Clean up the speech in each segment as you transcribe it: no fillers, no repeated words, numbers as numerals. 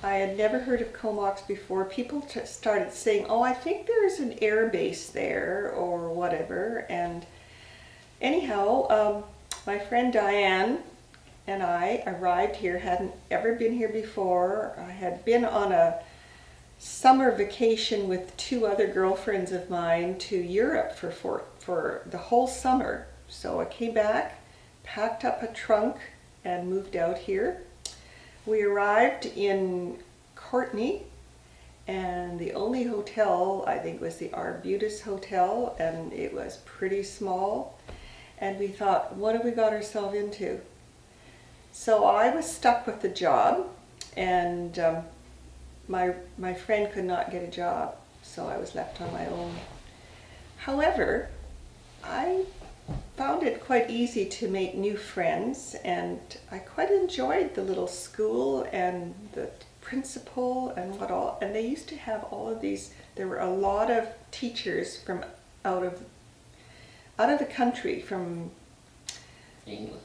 I had never heard of Comox before. People started saying, oh, I think there's an air base there or whatever. And anyhow, my friend Diane and I arrived here, hadn't ever been here before. I had been on a summer vacation with two other girlfriends of mine to Europe for the whole summer. So I came back, packed up a trunk, and moved out here. We arrived in Courtenay, and the only hotel I think was the Arbutus Hotel, and it was pretty small. And we thought, what have we got ourselves into? So I was stuck with the job, and my friend could not get a job, so I was left on my own. However, I found it quite easy to make new friends, and I quite enjoyed the little school and the principal and what all. And they used to have all of these. There were a lot of teachers from out of the country, from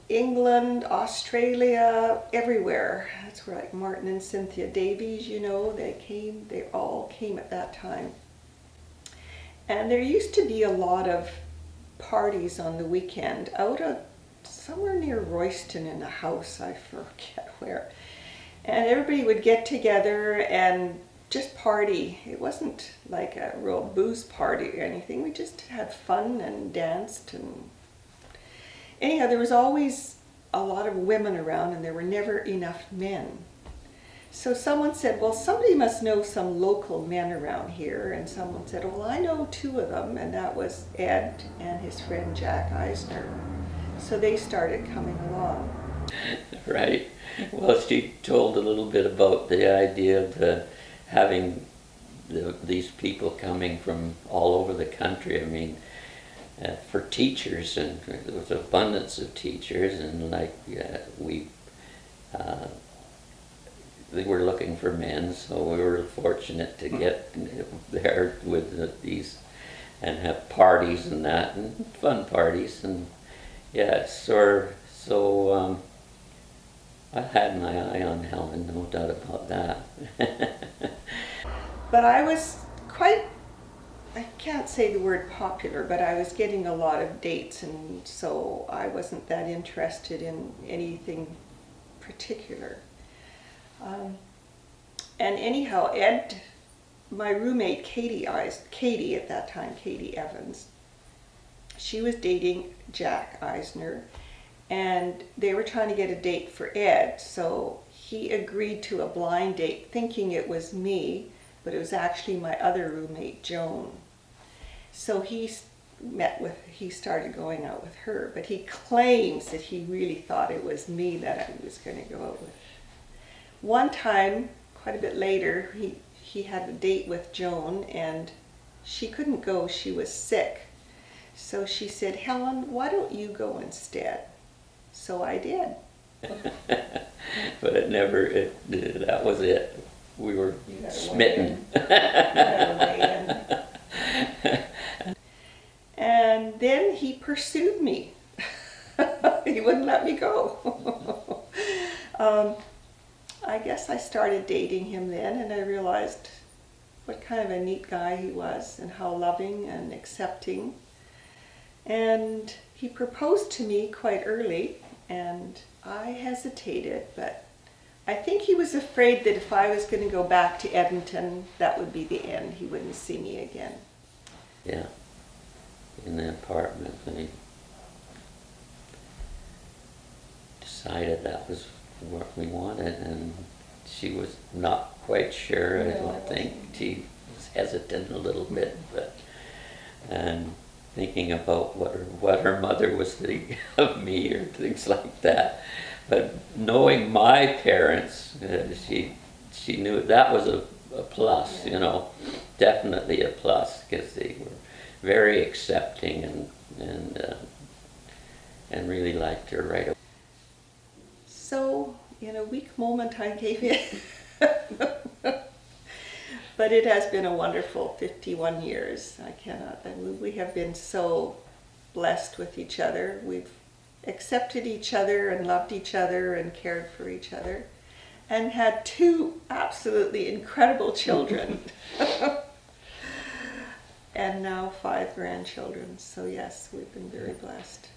England, Australia, everywhere. That's where, like, Martin and Cynthia Davies, they all came at that time. And there used to be a lot of parties on the weekend out of somewhere near Royston in a house, I forget where. And everybody would get together and just party. It wasn't like a real booze party or anything. We just had fun and danced. And anyhow, there was always a lot of women around, and there were never enough men. So someone said, well, somebody must know some local men around here. And someone said, well, I know two of them, and that was Ed and his friend Jack Eisner. So they started coming along. Right. Well, she told a little bit about the idea of having these people coming from all over the country. I mean, for teachers, and there was abundance of teachers, and they were looking for men, so we were fortunate to get there with these and have parties and that, and fun parties, and yeah, so I had my eye on Helen, no doubt about that. But I was I can't say the word popular, but I was getting a lot of dates, and so I wasn't that interested in anything particular. And anyhow, Ed, my roommate Katie at that time, Katie Evans, she was dating Jack Eisner, and they were trying to get a date for Ed, so he agreed to a blind date thinking it was me, but it was actually my other roommate, Joan. So he started going out with her, but he claims that he really thought it was me that I was going to go out with. One time, quite a bit later, he had a date with Joan, and she couldn't go, she was sick. So she said, Helen, why don't you go instead? So I did. But that was it. We were smitten. And then he pursued me. He wouldn't let me go. I guess I started dating him then, and I realized what kind of a neat guy he was, and how loving and accepting. And he proposed to me quite early, and I hesitated, but I think he was afraid that if I was going to go back to Edmonton, that would be the end. He wouldn't see me again. Yeah, in the apartment, they decided that was what we wanted, and she was not quite sure. I don't think she was hesitant a little bit, and thinking about what her mother was thinking of me or things like that. But knowing my parents, she knew that was a plus, definitely a plus, because they were very accepting and really liked her right away. So, in a weak moment, I gave in. But it has been a wonderful 51 years. We have been so blessed with each other. We've accepted each other and loved each other and cared for each other. and had 2 absolutely incredible children. And now 5 grandchildren. So yes, we've been very blessed.